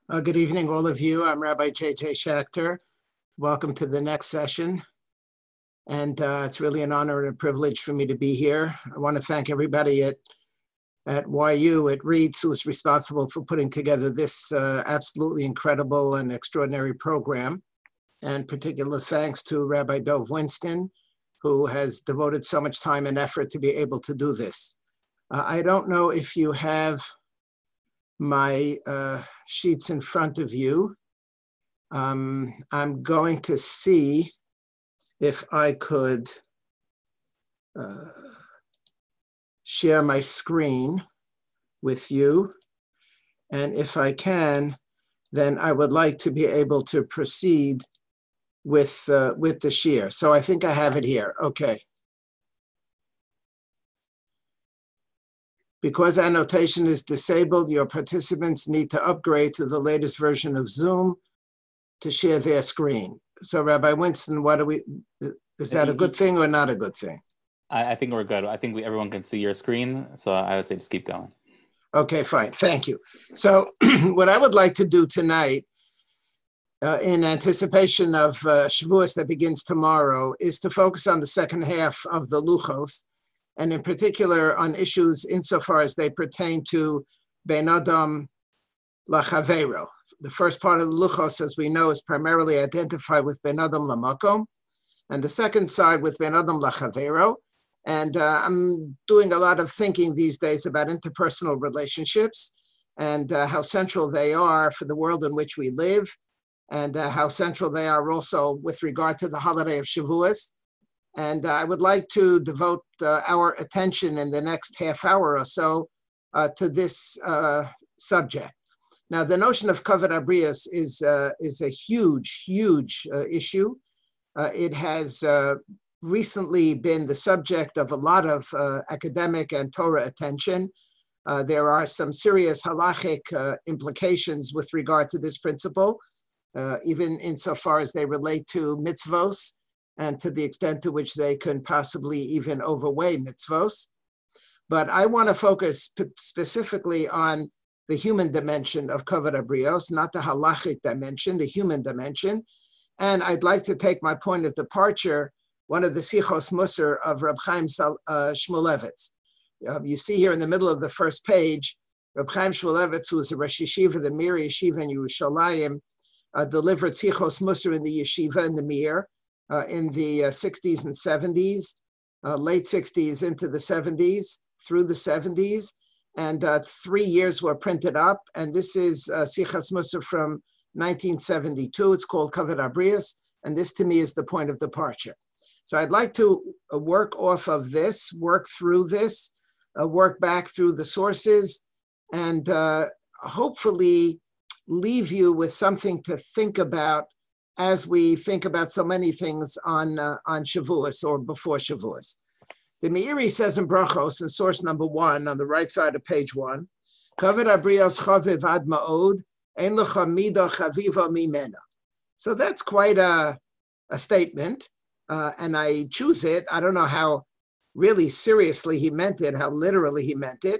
Good evening, all of you. I'm Rabbi J.J. Schacter. Welcome to the next session. And it's really an honor and a privilege for me to be here. I want to thank everybody at YU, at RIETS, who was responsible for putting together this absolutely incredible and extraordinary program. And particular thanks to Rabbi Dov Winston, who has devoted so much time and effort to be able to do this. I don't know if you have my sheets in front of you. I'm going to see if I could share my screen with you. And if I can, then I would like to be able to proceed with the share. So I think I have it here. Okay. Because annotation is disabled, your participants need to upgrade to the latest version of Zoom to share their screen. So Rabbi Winston, is that a good thing or not a good thing? I think we're good. I think everyone can see your screen. So I would say just keep going. Okay, fine. Thank you. So what I would like to do tonight, in anticipation of Shavuos that begins tomorrow, is to focus on the second half of the Luchot, and in particular on issues insofar as they pertain to Ben Adam LaChavero. The first part of the Luchos, as we know, is primarily identified with Ben Adam LaMakom, and the second side with Ben Adam LaChavero. And I'm doing a lot of thinking these days about interpersonal relationships and how central they are for the world in which we live, and how central they are also with regard to the holiday of Shavuos. And I would like to devote our attention in the next half hour or so to this subject. Now, the notion of Kavod HaBriyos is a huge, huge issue. It has recently been the subject of a lot of academic and Torah attention. There are some serious halachic implications with regard to this principle, even insofar as they relate to mitzvos, and to the extent to which they can possibly even overweigh mitzvos. But I want to focus specifically on the human dimension of Kavod HaBriyos, not the halachic dimension, the human dimension. And I'd like to take my point of departure, one of the Sichos Musar of Reb Chaim Shmulevitz. You see here in the middle of the first page, Reb Chaim Shmulevitz, who was a Rosh Yeshiva, the Mir Yeshiva in Yerushalayim, delivered Sichos Musar in the yeshiva in the Mir, in the 60s and 70s, late 60s into the 70s, through the 70s, and 3 years were printed up. And this is Sichas Musar from 1972. It's called Kavod HaBriyos, and this to me is the point of departure. So I'd like to work off of this, work through this, work back through the sources, and hopefully leave you with something to think about as we think about so many things on Shavuos or before Shavuos. The Meiri says in Brachos, in source number 1, on the right side of page 1, Kavod HaBriyos chaviv ad ma'od, ein lecha mida chaviva mimena. So that's quite a statement, and I choose it. I don't know how really seriously he meant it, how literally he meant it,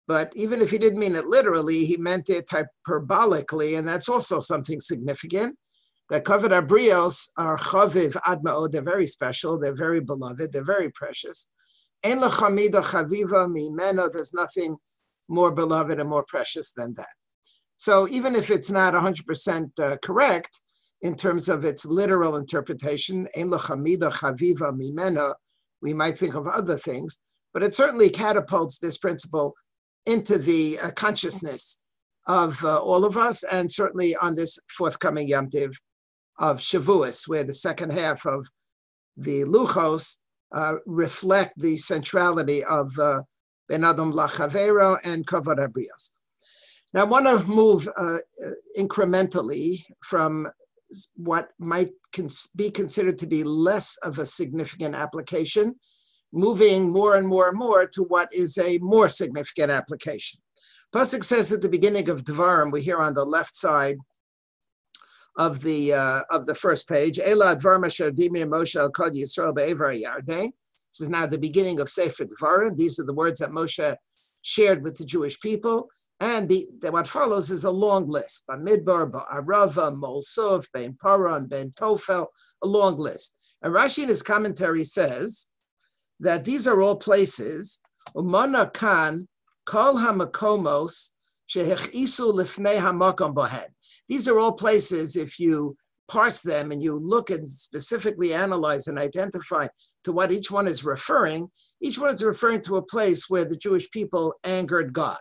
but even if he didn't mean it literally, he meant it hyperbolically, and that's also something significant. That Kavod HaBriyos are chaviv ad ma'od, they're very special, they're very beloved, they're very precious. Ein lecha mida chaviva mimena, there's nothing more beloved and more precious than that. So even if it's not 100% correct in terms of its literal interpretation, ein lecha mida chaviva mimena, we might think of other things, but it certainly catapults this principle into the consciousness of all of us, and certainly on this forthcoming Yom Tiv of Shavuos, where the second half of the Luchos reflect the centrality of Ben Adam LaChavero and Kavod HaBriyos. Now I want to move incrementally from what might be considered to be less of a significant application, moving more and more and more to what is a more significant application. Pasuk says at the beginning of Dvarim, we hear on the left side of the first page, Ela Dvarim asher dimir Moshe al kol Yisrael be'ever Yarden. This is now the beginning of Sefer Dvarim. These are the words that Moshe shared with the Jewish people. And what follows is a long list. Bamidbar, Ba'arava, Molsov, Ben Paran, Ben Tofel, a long list. And Rashi in his commentary says that these are all places, Umana Kan, Kol HaMakomos, Shehechisu Lifnei HaMakom Bohen. These are all places, if you parse them and you look and specifically analyze and identify to what each one is referring to a place where the Jewish people angered God.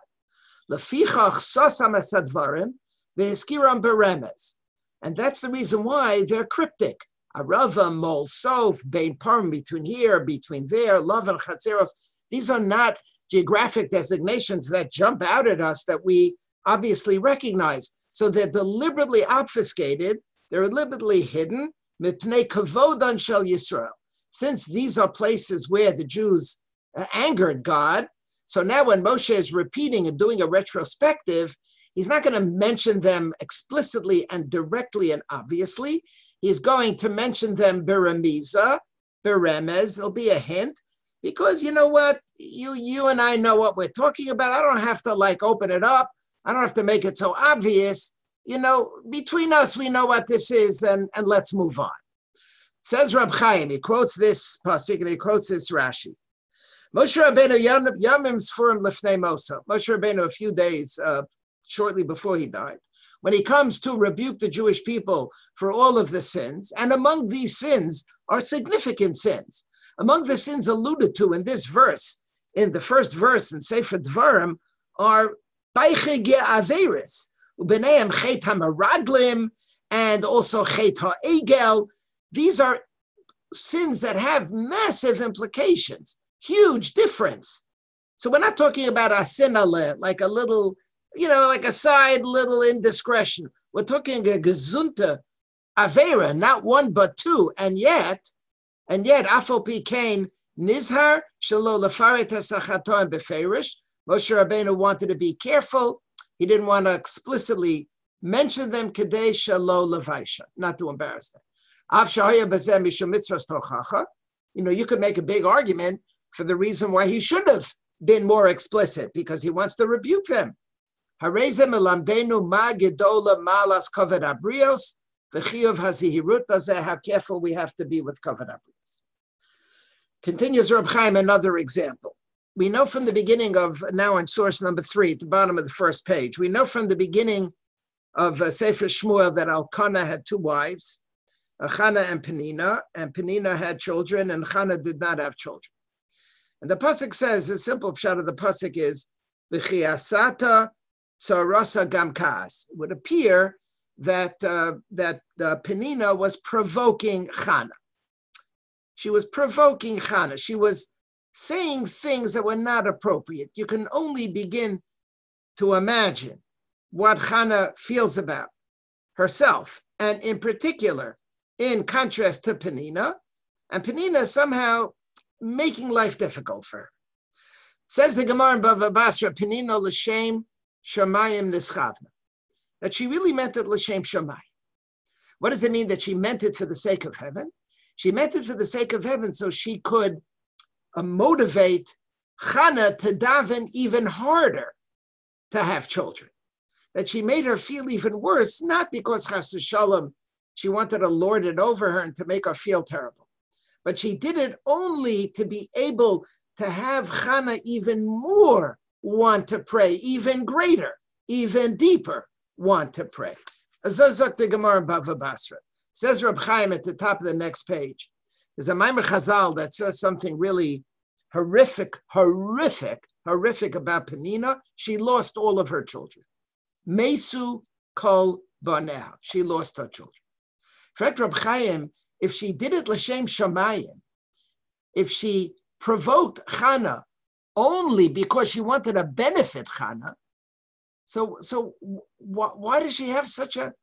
Lefichach sasam esadvarim ve'eskiram beremez. And that's the reason why they're cryptic. Arava, Mol, Sof, Bein Parim, between here, between there, Love and Chatzeros. These are not geographic designations that jump out at us that we obviously recognize. So they're deliberately obfuscated, they're deliberately hidden, mipnei Kavod shel Yisrael. Since these are places where the Jews angered God, so now when Moshe is repeating and doing a retrospective, he's not going to mention them explicitly and directly and obviously. He's going to mention them beremiza, beremez. There'll be a hint, because you know what? You and I know what we're talking about. I don't have to open it up. I don't have to make it so obvious. Between us, we know what this is, and let's move on. Says Rab Chaim, he quotes this pasuk and he quotes this Rashi. Moshe Rabbeinu Yamim Sfurim Lifnei Mosa. Moshe Rabbeinu, a few days shortly before he died, when he comes to rebuke the Jewish people for all of the sins, and among these sins are significant sins. Among the sins alluded to in this verse, in the first verse in Sefer Dvarim, are Baichege Averis, Ubeneim Chet HaMaraglim, and also Chet HaEgel. These are sins that have massive implications, huge difference. So we're not talking about a sin like a little, like a side little indiscretion. We're talking a gezunta avera, not one but two, and yet, afal pi kain nizhar shelo lefaret hasachaton beferish. Moshe Rabbeinu wanted to be careful. He didn't want to explicitly mention them kedei shelo levaisha, not to embarrass them. Av shahaya bezeh mishum mitzvahs tochacha. You could make a big argument for the reason why he should have been more explicit, because he wants to rebuke them. Harezem elamdenu ma gedola malas kavod ha-Beriyot v'chiyuv hazihirut bazeh. How careful we have to be with kavod ha-Beriyot. Continues Reb Chaim, another example. We know from the beginning of, now in source number 3, at the bottom of the first page, we know from the beginning of Sefer Shmuel that Elkanah had 2 wives, Chana and Penina had children, and Chana did not have children. And the pasuk says, the simple pshat of the pasuk is, V'chiasata tzarasa gam kaas. It would appear that Penina was provoking Chana. She was provoking Chana. She was saying things that were not appropriate. You can only begin to imagine what Chana feels about herself, and in particular, in contrast to Penina, and Penina somehow making life difficult for her. Says the Gemara in Bava Basra, Penina l'shem shamayim nischavna, that she really meant it l'shem shamayim. What does it mean that she meant it for the sake of heaven? She meant it for the sake of heaven so she could motivate Chana to daven even harder to have children. That she made her feel even worse, not because chas v'shalom she wanted to lord it over her and to make her feel terrible, but she did it only to be able to have Chana even more want to pray, even greater, even deeper want to pray. Azazak the Gemara in Bava Basra. Says Reb Chaim at the top of the next page. There's a Maimer Chazal that says something really horrific about Penina. She lost all of her children. Mesu kol baneha. She lost her children. In fact, Reb Chaim, if she did it l'shem shamayim, if she provoked Chana only because she wanted to benefit Chana, so why does she have such a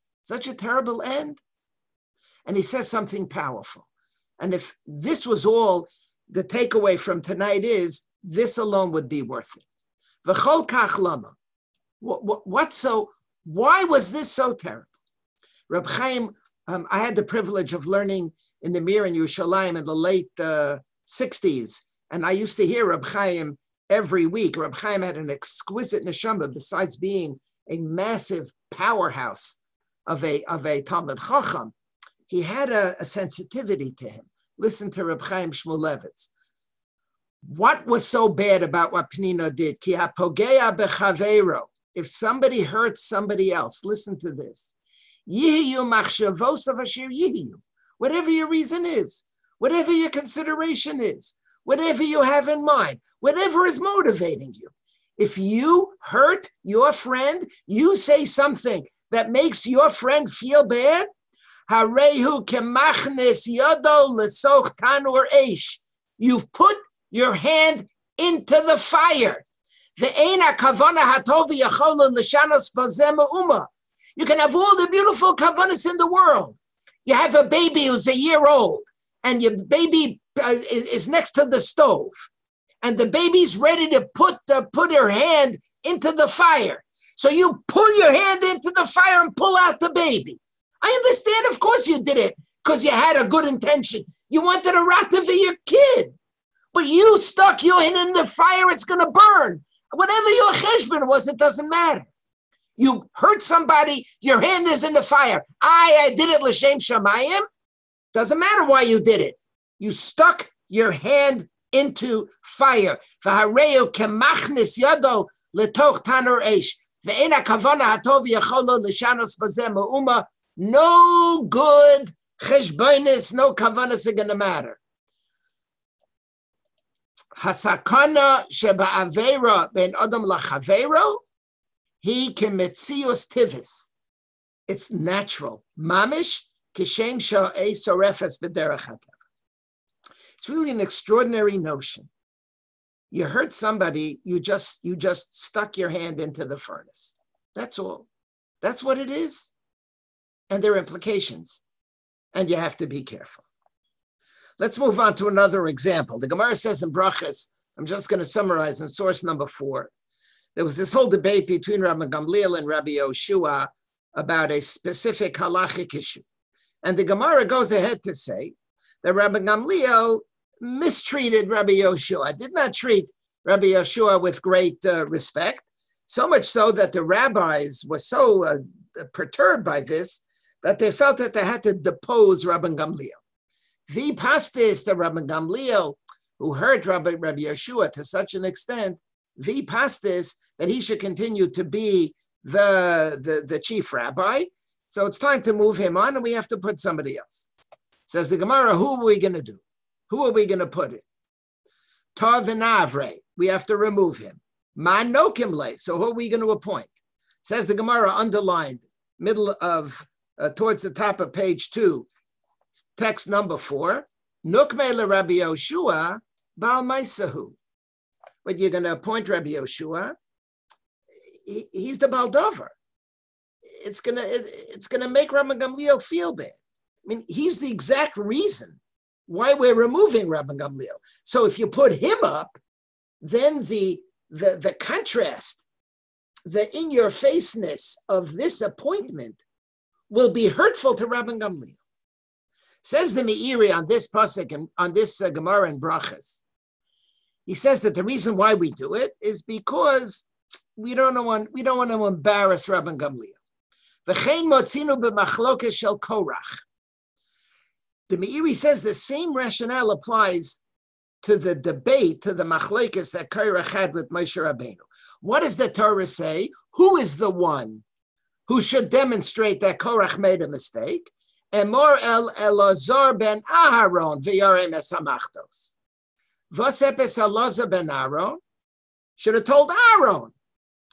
terrible end? And he says something powerful. And if this was all the takeaway from tonight is, this alone would be worth it. V'chol kach lama. Why was this so terrible? Reb Chaim, I had the privilege of learning in the Mir in Yerushalayim in the late 60s. And I used to hear Reb Chaim every week. Reb Chaim had an exquisite neshama, besides being a massive powerhouse of a Talmud Chacham. He had a sensitivity to him. Listen to Reb Chaim Shmulevitz. What was so bad about what Penina did? Ki hapogea bechaveiro. If somebody hurts somebody else, listen to this. Yihiyu machshavos asher yihiyu. Whatever your reason is, whatever your consideration is, whatever you have in mind, whatever is motivating you. If you hurt your friend, you say something that makes your friend feel bad, harehu kemachnes yodo lesoch tanur eish. You've put your hand into the fire. You can have all the beautiful kavanas in the world. You have a baby who's a year old, and your baby is next to the stove, and the baby's ready to put her hand into the fire. So you pull your hand into the fire and pull out the baby. I understand, of course you did it, because you had a good intention. You wanted to rative your kid. But you stuck your hand in the fire, it's going to burn. Whatever your cheshbon was, it doesn't matter. You hurt somebody, your hand is in the fire. I did it l'shem shamayim. Doesn't matter why you did it. You stuck your hand into fire. V'hareu kemachnis yado letoch tanur eish. Ve'ena kavana hatov yacholo l'shanos bazeh ma'uma. No good cheshbonis, no kavanas are going to matter. Hasakana sheba avera ben adam lachavero, he kemetzios tivis. It's natural. Mamish kishem sha'ei sorefes b'derech hatar. It's really an extraordinary notion. You hurt somebody, you just stuck your hand into the furnace. That's all. That's what it is. And there are implications. And you have to be careful. Let's move on to another example. The Gemara says in Brachas, I'm just going to summarize in source number 4. There was this whole debate between Rabbi Gamliel and Rabbi Yoshua about a specific halachic issue. And the Gemara goes ahead to say that Rabbi Gamliel mistreated Rabbi Yoshua, did not treat Rabbi Yoshua with great respect, so much so that the rabbis were so perturbed by this that they felt that they had to depose Rabbi Gamliel. Vi pastis, the Rabbi Gamliel, who hurt Rabbi Yeshua to such an extent, vi pastis, that he should continue to be the chief rabbi. So it's time to move him on, and we have to put somebody else. Says the Gemara, who are we going to do? Who are we going to put in? Tav and Avre, we have to remove him. Man nokimle, so who are we going to appoint? Says the Gemara, underlined, middle of, towards the top of page 2, text number 4, Nukme Rabbi Yoshua, Baal Maisahu. But you're going to appoint Rabbi Yoshua. He's the Baldover. It's gonna make Rabbi Gamliel feel bad. I mean, he's the exact reason why we're removing Rabbi Gamliel. So if you put him up, then the contrast, the in-your-faceness of this appointment will be hurtful to Rabbi Gamliel. Says the Meiri on this pasuk and on this Gemara in Brachas. He says that the reason why we do it is because we don't want to embarrass Rabbi Gamliel. V'chein motzinu b'machlokes shel Korach. The Meiri says the same rationale applies to the debate, to the machlokes that Korach had with Moshe Rabbeinu. What does the Torah say? Who is the one who should demonstrate that Korach made a mistake? Emor el Elazar ben Aharon v'yarem esamachtos. Vosepes Elazar ben Aaron should have told Aaron.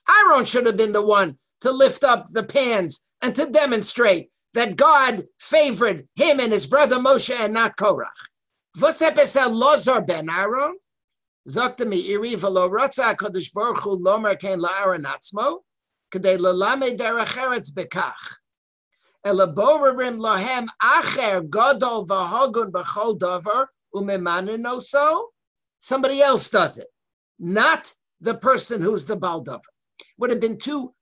Aaron should have been the one to lift up the pans and to demonstrate that God favored him and his brother Moshe and not Korach. Vosepes Elazar ben Aaron. Zokta Meiri v'lo ratza HaKadosh Baruch Hu lomer ken la'Aaron atzmo k'dei lelamed derech eretz bekach. Elaborim lahem acher gadol v'hagun b'chol davar u'memanin oso. Somebody else does it, not the person who's the baldavar. Would have been too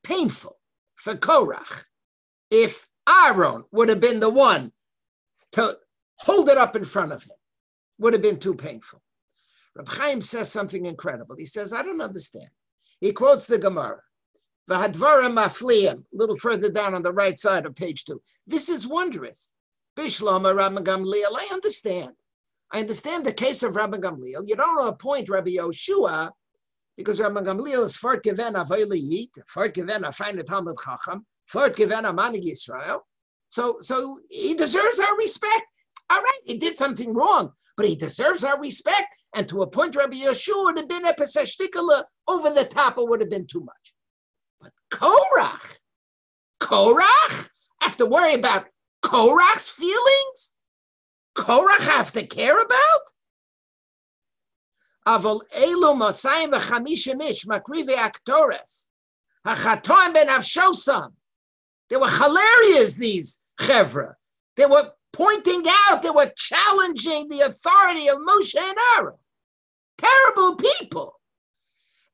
painful for Korach if Aaron would have been the one to hold it up in front of him. Would have been too painful. Reb Chaim says something incredible. He says, I don't understand. He quotes the Gemara. V'hadvarim mafliyim, a little further down on the right side of page 2. This is wondrous. Bishlama Rabbi Gamliel, I understand. I understand the case of Rabbi Gamliel. You don't appoint Rabbi Yoshua because Rabbi Gamliel is fort given a Vailiyit, fort given a fine Talmud Chacham, fort given a Manig Yisrael. So he deserves our respect. All right, he did something wrong, but he deserves our respect. And to appoint Rabbi Yoshua would have been a pesashtikala over the top. It would have been too much. But Korach, I have to worry about Korach's feelings? Korach have to care about? Avol elu masayim v'chamishim ish makrivi aktores hachatoim ben avshosam. They were hilarious, these chevra. They were pointing out, they were challenging the authority of Moshe and Aaron. Terrible people.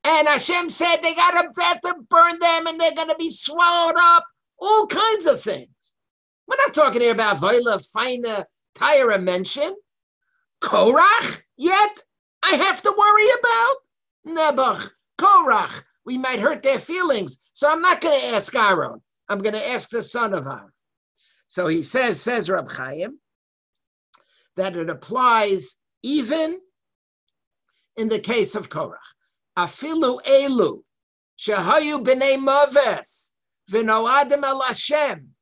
And Hashem said they have to burn them and they're going to be swallowed up. All kinds of things. We're not talking here about Vaila, Feina, Tyra mention. Korach yet I have to worry about? Nebuch, Korach. We might hurt their feelings. So I'm not going to ask Aaron. I'm going to ask the son of Aaron. So he says Reb Chaim, that it applies even in the case of Korach. Afilu elu, shehayu b'nei maves, v'noadim el Hashem,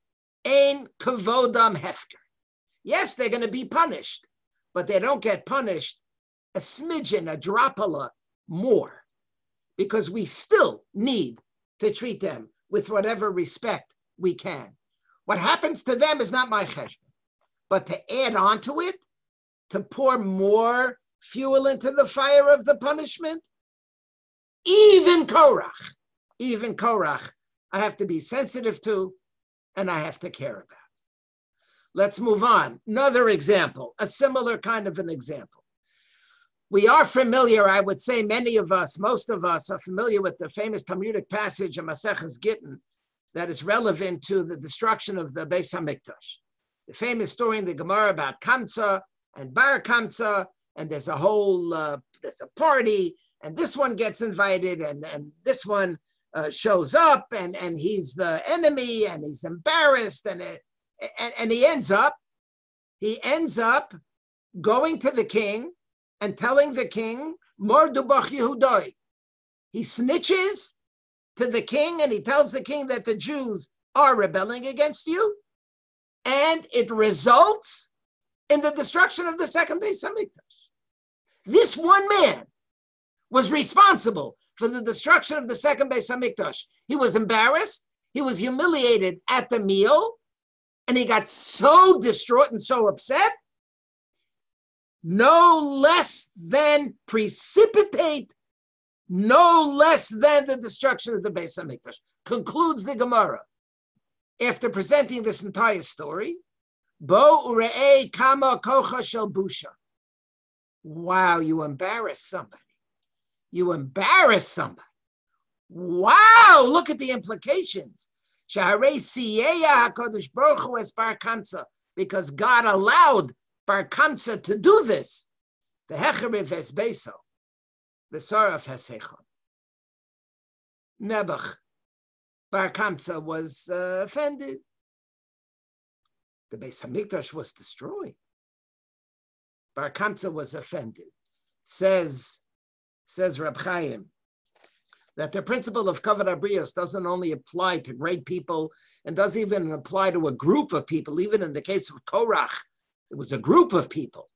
ein kavodam hefker. Yes, they're going to be punished, but they don't get punished a smidgen, a dropala more, because we still need to treat them with whatever respect we can. What happens to them is not my cheshbon, but to add on to it, to pour more fuel into the fire of the punishment, even Korach, I have to be sensitive to, and I have to care about. Let's move on. Another example, a similar kind of an example. We are familiar, I would say many of us, most of us are familiar with the famous Talmudic passage of Maseches Gittin that is relevant to the destruction of the Beis HaMikdash. The famous story in the Gemara about Kamsa and Bar Kamsa, and there's a whole, there's a party, and this one gets invited, and this one shows up, and he's the enemy, and he's embarrassed, and he ends up going to the king and telling the king, Mor dubach Yehudai. He snitches to the king, and he tells the king that the Jews are rebelling against you, and it results in the destruction of the second Beis HaMikdash. This one man was responsible for the destruction of the second Beis HaMikdash. He was embarrassed, he was humiliated at the meal, and he got so distraught and so upset, no less than precipitate, no less than the destruction of the Beis HaMikdash. Concludes the Gemara. After presenting this entire story, Bo ure'ei kama kocha shel busha. Wow, you embarrassed somebody. You embarrassed somebody. Wow, look at the implications. Shaharei siyeya HaKadosh Baruch Hu es Bar Kamsa, because God allowed Bar Kamsa to do this. The hecheriv es beso, the saraf es hechon. Nebuch, Bar Kamsa was offended. The Beis HaMikdash was destroyed. Bar Kamsa was offended. Says Reb Chaim that the principle of Kavod HaBriyos doesn't only apply to great people and doesn't even apply to a group of people. Even in the case of Korach, it was a group of people.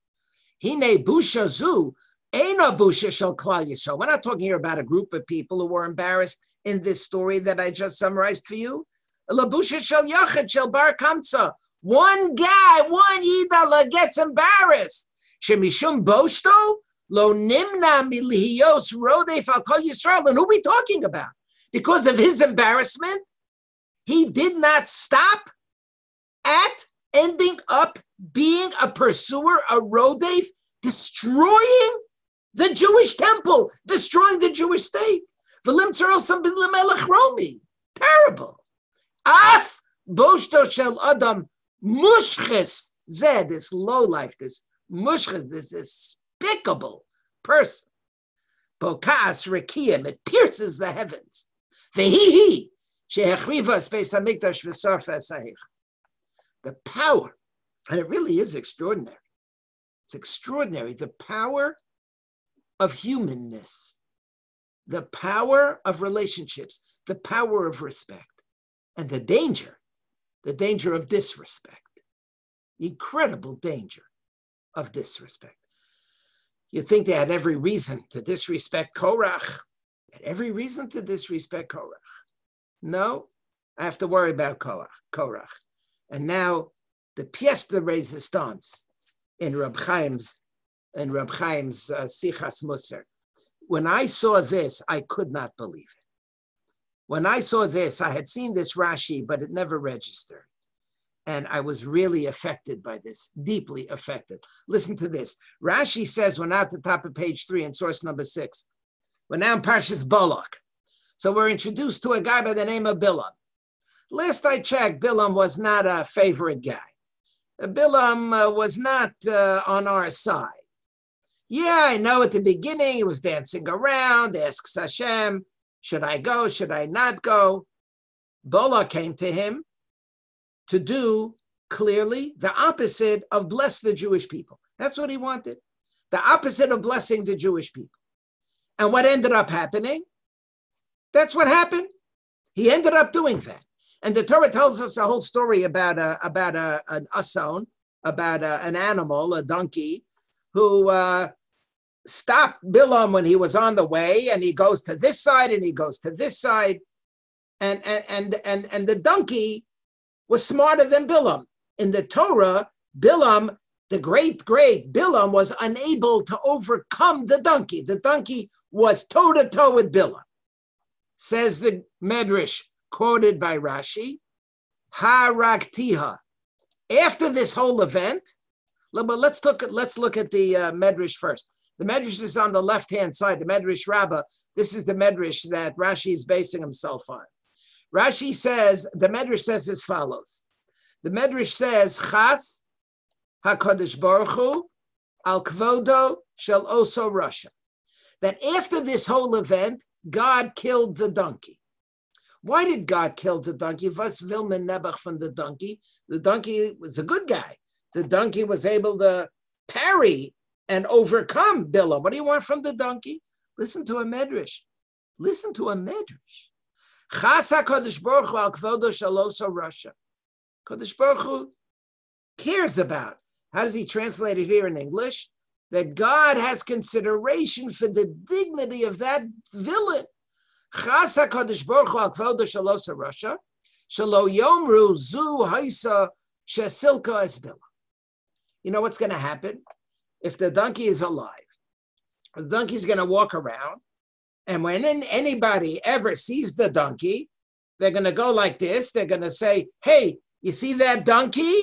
Hine busha zu, eina busha shel Klal Yisrael. We're not talking here about a group of people who were embarrassed in this story that I just summarized for you. La busha shel Yachid shel Bar Kamsa. One guy, one Yidala gets embarrassed. Shemishum boshto lo nimna milihiyos rodef al kol Yisrael. And who are we talking about? Because of his embarrassment, he did not stop at ending up being a pursuer, a rodef, destroying the Jewish temple, destroying the Jewish state. Terrible. Af boshto shel adam mushches zeh, this low life, this mushches, this despicable person. Bokas rekiem, it pierces the heavens. Vehihi, shehechrivas beis hamikdash v'sarfas ha'ich. The power, and it really is extraordinary. It's extraordinary, the power of humanness, the power of relationships, the power of respect, and the danger of disrespect, the incredible danger of disrespect. You think they had every reason to disrespect Korach, every reason to disrespect Korach. No, I have to worry about Korach. And now the pièce de résistance in Reb Chaim's Sichas Musar. When I saw this, I could not believe it. When I saw this, I had seen this Rashi, but it never registered. And I was really affected by this, deeply affected. Listen to this. Rashi says, we're now at the top of page 3 in source number 6. We're now in Parshas Balak. So we're introduced to a guy by the name of Bilam. Last I checked, Bilam was not a favorite guy. Bilam was not on our side. Yeah, I know at the beginning he was dancing around, asks Hashem, should I go, should I not go? Balak came to him to do clearly the opposite of bless the Jewish people. That's what he wanted. The opposite of blessing the Jewish people. And what ended up happening? That's what happened. He ended up doing that. And the Torah tells us a whole story about an ason, about an animal, a donkey, who stopped Bilam when he was on the way, and he goes to this side and he goes to this side, and the donkey was smarter than Bilam. In the Torah, Bilam, the great Bilam, was unable to overcome the donkey. The donkey was toe-to-toe with Bilam. Says the Medrash, quoted by Rashi, ha-Raktiha. After this whole event, let's look at the Medrash first. The Medrash is on the left-hand side, the Medrash Rabbah. This is the Medrash that Rashi is basing himself on. Rashi says, the Medrash says as follows. The Medrash says, Chas HaKadosh Baruch Hu al Kavodo shel oso Rasha. That after this whole event, God killed the donkey. Why did God kill the donkey? Was Vilman Nebuch from the donkey? The donkey was a good guy. The donkey was able to parry and overcome Bilam. What do you want from the donkey? Listen to a Medrash. Listen to a Medrash. Chas HaKadosh Baruch Hu al Kavodo shel oso Rasha. Kadosh Baruch Hu cares about. How does he translate it here in English? That God has consideration for the dignity of that villain. Chas HaKadosh Baruch Hu al Kavodo shel oso Rasha, shelo yomru zu haisa shesilka es Bilam. You know what's going to happen? If the donkey is alive, the donkey's going to walk around, and when anybody ever sees the donkey, they're going to go like this. They're going to say, hey, you see that donkey?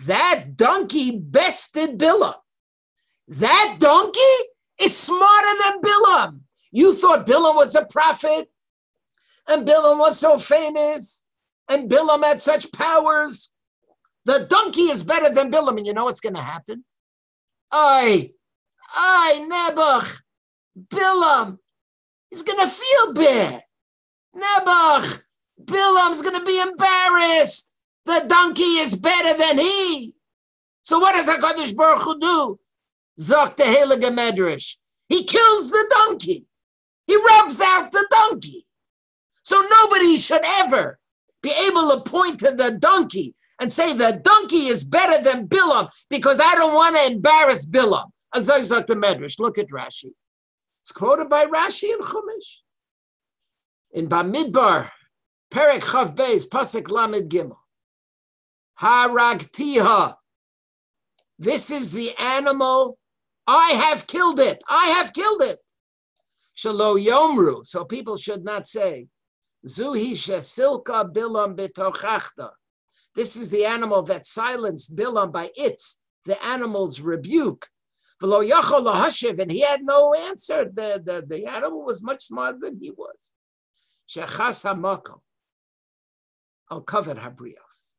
That donkey bested Bilam. That donkey is smarter than Bilam. You thought Bilam was a prophet, and Bilam was so famous, and Bilam had such powers. The donkey is better than Bilam, and you know what's going to happen? Nebuch, Bilam, he's going to feel bad. Nebuch, Bilam's going to be embarrassed. The donkey is better than he. So what does HaKadosh Baruch Hu do? Zok the Heilige Medrash. He kills the donkey. He rubs out the donkey. So nobody should ever be able to point to the donkey and say the donkey is better than Bilam because I don't want to embarrass Bilam. Zok the Medrash. Look at Rashi. It's quoted by Rashi in Chumash. In Bamidbar, Perek Chav Beis, Pasuk Lamed Gimel. Ha-Ragtiha. This is the animal. I have killed it. I have killed it. Shelo Yomru. So people should not say, Zuhi shesilka Bilam betochachta. This is the animal that silenced Bilam by its, the animal's rebuke. V'lo yachol lahashiv, and he had no answer. The animal was much smarter than he was. Shechas hamakom al kavod ha-Beriyot.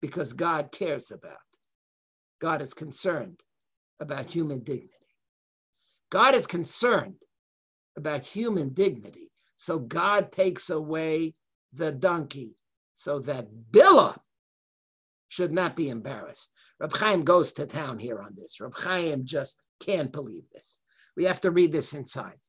Because God cares about. God is concerned about human dignity. God is concerned about human dignity. So God takes away the donkey so that Bilam should not be embarrassed. Reb Chaim goes to town here on this. Reb Chaim just can't believe this. We have to read this inside.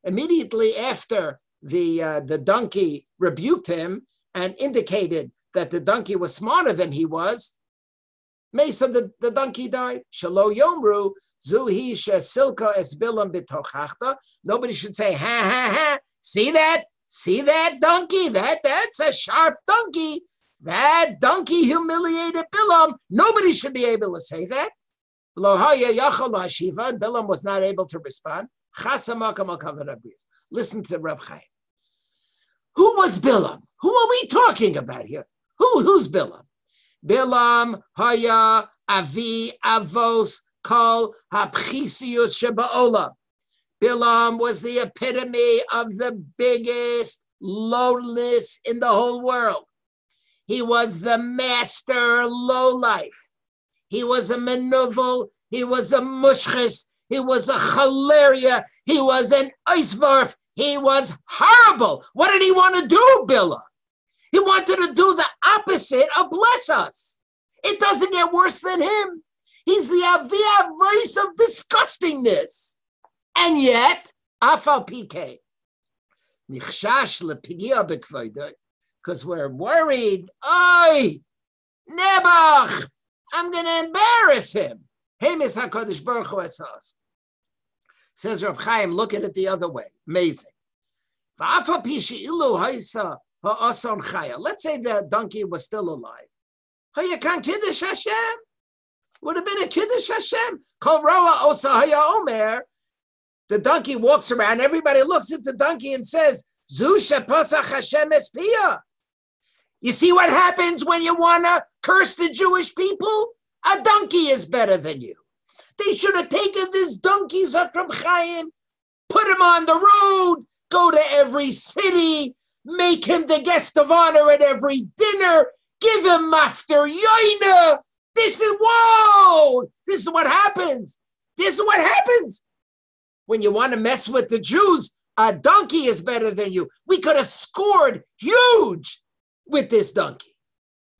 Immediately after the donkey rebuked him and indicated that the donkey was smarter than he was, Mesa, the donkey died. Shalo Yomru, Zuhi Silka es Bilam bitochachta. Nobody should say, ha, ha, ha. See that? See that donkey? That's a sharp donkey. That donkey humiliated Bilam. Nobody should be able to say that. Bilam was not able to respond. Listen to Reb Chaim. Who was Bilam? Who are we talking about here? Who's Bilam? Bilam haya avi avos kol hapchisius sheba'olam. Bilam was the epitome of the biggest lowliness in the whole world. He was the master lowlife. He was a menuvel. He was a mushchis. He was a chalaria. He was an eisvarf. He was horrible. What did he want to do, Bilam? He wanted to do the opposite of bless us. It doesn't get worse than him. He's the avia race of disgustingness. And yet, afal pk, nichshash lepigia bekvoidoi, because we're worried. Oy, Nebuch, I'm going to embarrass him. Hemis HaKadosh Baruch Hu esas. Says Reb Chaim, look at it the other way. Amazing. V'afal pi she'ilu haisa ha'ason chaya. Let's say the donkey was still alive. Hayakan Kiddush Hashem. Would have been a Kiddush Hashem. Kol roa osa haya omer. The donkey walks around. Everybody looks at the donkey and says, Zu shepasach Hashem espia. You see what happens when you want to curse the Jewish people? A donkey is better than you. They should have taken this donkey, Reb Chaim, put him on the road, go to every city, make him the guest of honor at every dinner, give him after yoina. This is what happens. This is what happens. When you want to mess with the Jews, a donkey is better than you. We could have scored huge with this donkey.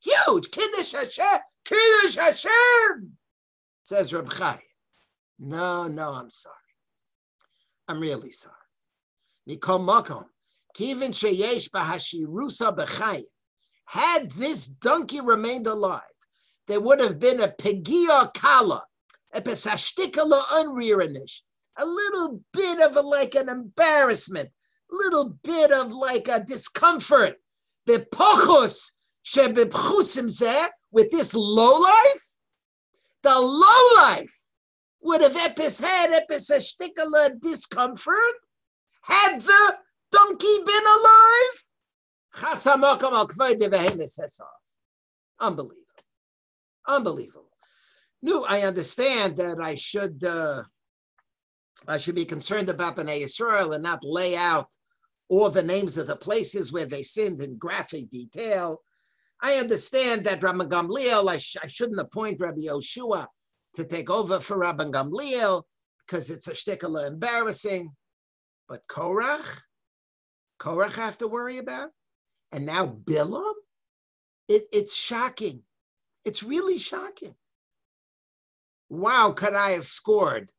Huge. Kiddush Hashem. Kiddush Hashem. Says Reb Chaim. No, I'm sorry. I'm really sorry. Mikol makom. Kivin sheyesh bahashirusa b'chayim. Had this donkey remained alive, there would have been a pegia Kallah, a pesashtikala unrearinish, a little bit of an embarrassment, a little bit of like a discomfort. Bepochus shebepchusim zeh, with this lowlife, the lowlife would have had epis discomfort had the donkey been alive. Unbelievable. No, I understand that I should be concerned about Bnei Yisrael and not lay out all the names of the places where they sinned in graphic detail. I understand that Rabbi Gamliel, I shouldn't appoint Rabbi Yoshua to take over for Rabbi Gamliel because it's a shtikala embarrassing. But Korach I have to worry about. And now Bilam, it's shocking. It's really shocking. Wow, could I have scored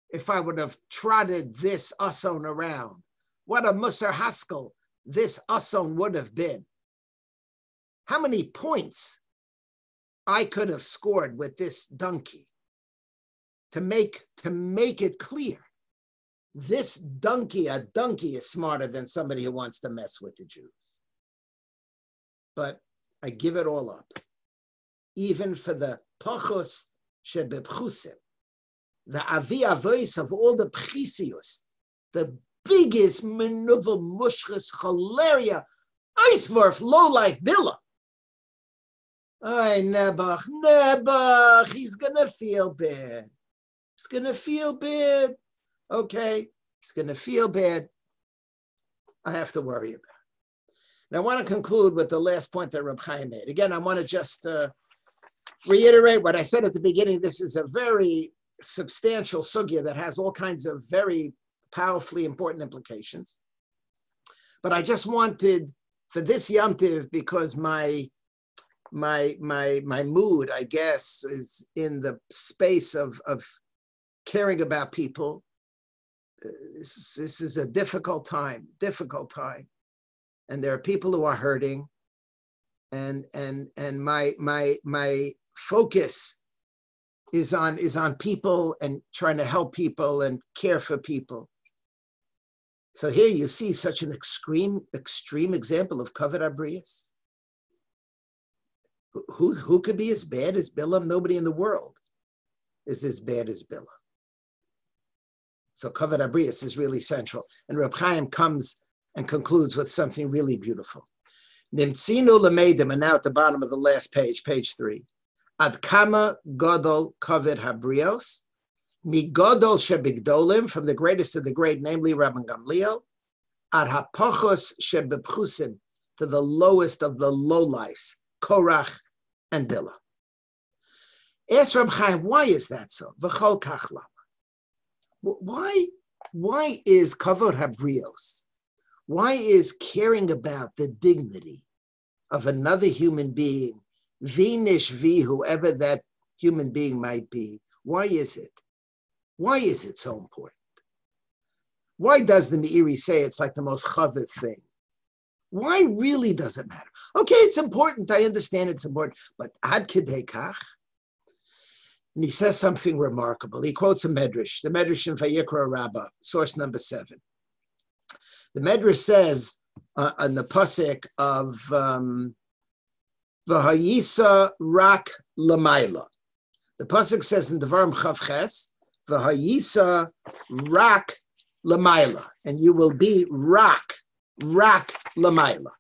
if I would have trotted this ason around? What a Musar Haskell this ason would have been. How many points I could have scored with this donkey to make it clear. This donkey, a donkey is smarter than somebody who wants to mess with the Jews. But I give it all up. Even for the pachos shebepchusim, the avi avois of all the pchisius, the biggest menuva mushchas chalaria, eisvarf lowlife Bilam. Ay, Nebuch, he's gonna feel bad. He's gonna feel bad. Okay, he's gonna feel bad. I have to worry about it. And I want to conclude with the last point that Reb Chaim made. Again, I want to just reiterate what I said at the beginning. This is a very substantial sugya that has all kinds of very powerfully important implications. But I just wanted, for this Yom Tiv, because my mood, I guess, is in the space of caring about people. This is a difficult time, and there are people who are hurting, and my focus is on people and trying to help people and care for people. So here you see such an extreme example of Kavod ha-Beriyot. Who could be as bad as Bilam? Nobody in the world is as bad as Bilam. So Kavod ha-Beriyot is really central. And Reb Chaim comes and concludes with something really beautiful. Nimtzinu lemeidim, and now at the bottom of the last page, page 3. Ad kama godol Kavod ha-Beriyot, mi godol shebigdolim, from the greatest of the great, namely Rabbi Gamliel, ad hapachos shebepchusim, to the lowest of the lowlifes, Korach and Bilah. Ask Reb Chaim, why is that so? V'chol kach lama. Why is Kavod ha-Beriyot? Why is caring about the dignity of another human being, vinish vi, whoever that human being might be, why is it? Why is it so important? Why does the Meiri say it's like the most chavit thing? Why really does it matter? Okay, it's important. I understand it's important, but ad kedei kach? And he says something remarkable. He quotes a medrash, the medrash in Vayikra Rabbah, source number 7. The medrash says on the pasuk of V'hayisa rak l'mayla. The pasuk says in Devarim Chav Ches, V'hayisa rak l'mayla, and you will be rak l'mayla.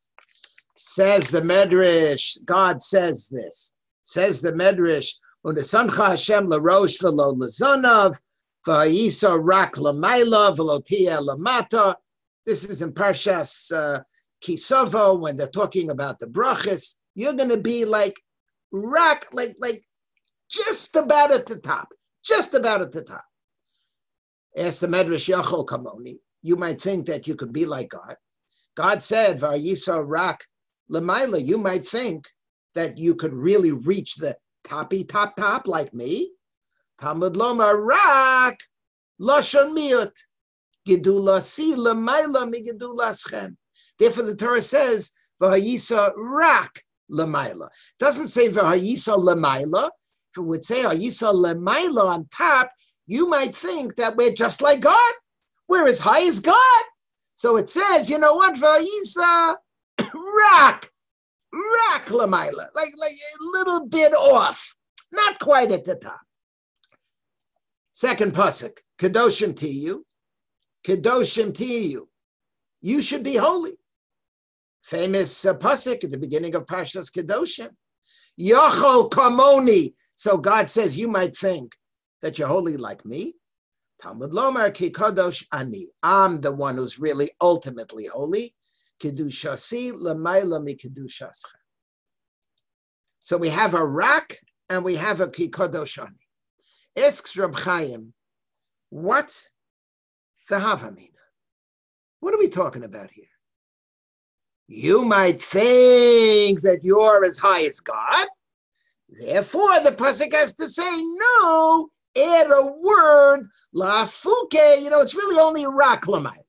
Says the medrash, God says this. Says the medrash, Unesancha Hashem l'rosh v'lo l'zonav, v'hayisa rak l'mayla v'lo tiyeh l'mata. This is in Parshas Kisavo, when they're talking about the brachas. You're going to be like rak, like just about at the top, just about at the top. Ask the Medrash Yachol Kamoni. You might think that you could be like God. God said, V'ayisa rak l'mayla. You might think that you could really reach the top like me. Talmud Lomar rak lashon miut. Therefore, the Torah says, V'hayisa rak l'mayla. It doesn't say V'hayisa l'mayla. If it would say V'hayisa l'mayla on top, you might think that we're just like God. We're as high as God. So it says, you know what? V'hayisa rak l'mayla. Like a little bit off. Not quite at the top. Second pasuk, Kedoshim tiyu. Kedoshim tiyu. You should be holy. Famous pasuk at the beginning of Parshas Kedoshim. Yachol kamoni. So God says, you might think that you're holy like me. Talmud lomar ki kadosh ani. I'm the one who's really ultimately holy. Kedushasi l'mayla mi kedushascha. So we have a rak and we have a ki kadosh ani. Asks Reb Chaim, what's the havamina? What are we talking about here? You might think that you're as high as God. Therefore, the pasuk has to say, no, add a word, lafuke. It's really only rak l'mayla.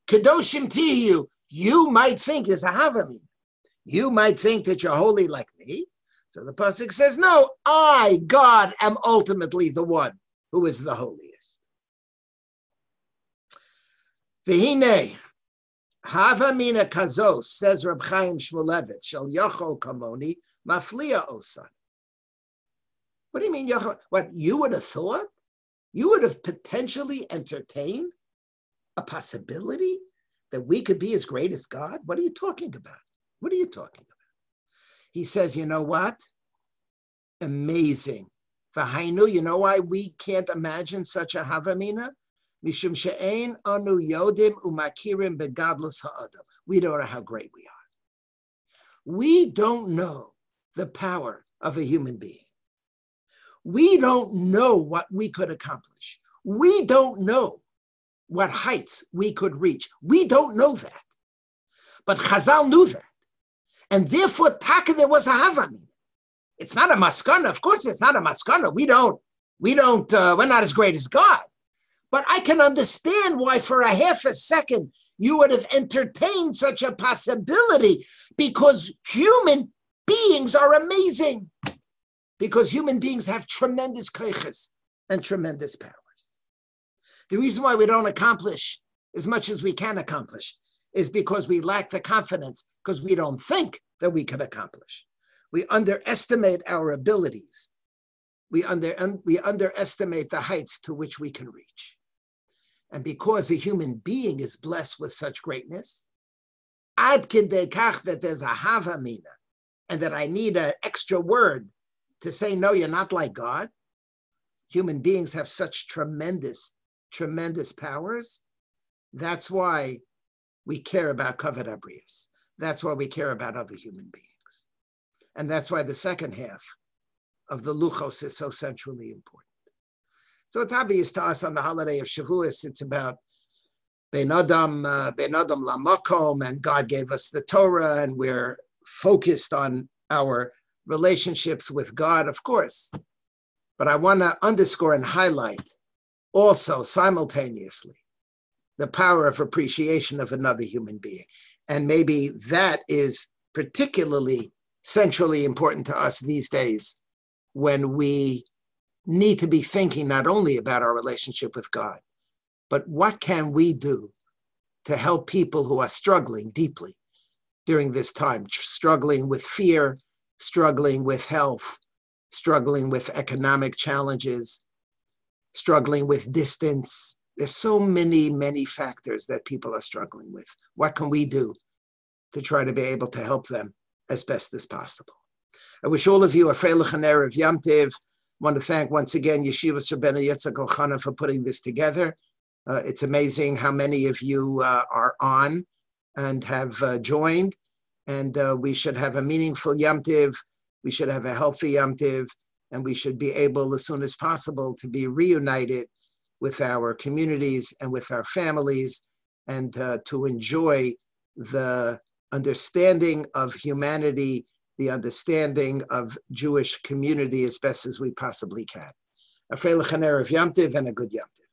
Kedoshim tiyu. You might think there's a havamina. You might think that you're holy like me. So the pasuk says, no, I, God, am ultimately the one who is the holiest. V'hinei, havamina kazos, says Reb Chaim Shmulevitz, shel yachol kamoni, maflia osan. What do you mean, yachol? What, you would have thought? You would have potentially entertained a possibility that we could be as great as God? What are you talking about? What are you talking about? He says, you know what? Amazing. V'hainu, you know why we can't imagine such a havamina? Mishum she'ein anu yodim umakirim begadlus ha'adam. We don't know how great we are. We don't know the power of a human being. We don't know what we could accomplish. We don't know what heights we could reach. We don't know that. But Chazal knew that. And therefore, Taka, there was a Havamina. It's not a maskana. Of course, it's not a maskana. We're not as great as God. But I can understand why for a half a second you would have entertained such a possibility, because human beings are amazing. Because human beings have tremendous koiches and tremendous powers. The reason why we don't accomplish as much as we can accomplish is because we lack the confidence, because we don't think that we can accomplish. We underestimate our abilities. We underestimate the heights to which we can reach. And because a human being is blessed with such greatness, ad kidei kach, that there's a havamina, and that I need an extra word to say, no, you're not like God. Human beings have such tremendous, tremendous powers. That's why we care about Kavod ha-Beriyot. That's why we care about other human beings. And that's why the second half of the Luchos is so centrally important. So it's obvious to us on the holiday of Shavuos, it's about Ben Adam Lamakom, and God gave us the Torah, and we're focused on our relationships with God, of course. But I want to underscore and highlight also simultaneously the power of appreciation of another human being. And maybe that is particularly centrally important to us these days, when we need to be thinking not only about our relationship with God, but what can we do to help people who are struggling deeply during this time, struggling with fear, struggling with health, struggling with economic challenges, struggling with distance. There's so many, many factors that people are struggling with. What can we do to try to be able to help them as best as possible? I wish all of you a Freilich and Erev Yom Tov. I want to thank once again Yeshivas Rabbeinu Yitzchak Elchanan for putting this together. It's amazing how many of you are on and have joined. And we should have a meaningful Yom Tov. We should have a healthy Yom Tov. And we should be able, as soon as possible, to be reunited with our communities and with our families, and to enjoy the understanding of humanity, the understanding of Jewish community as best as we possibly can. A Freilich and Erev Yom Tov and a good Yom Tov.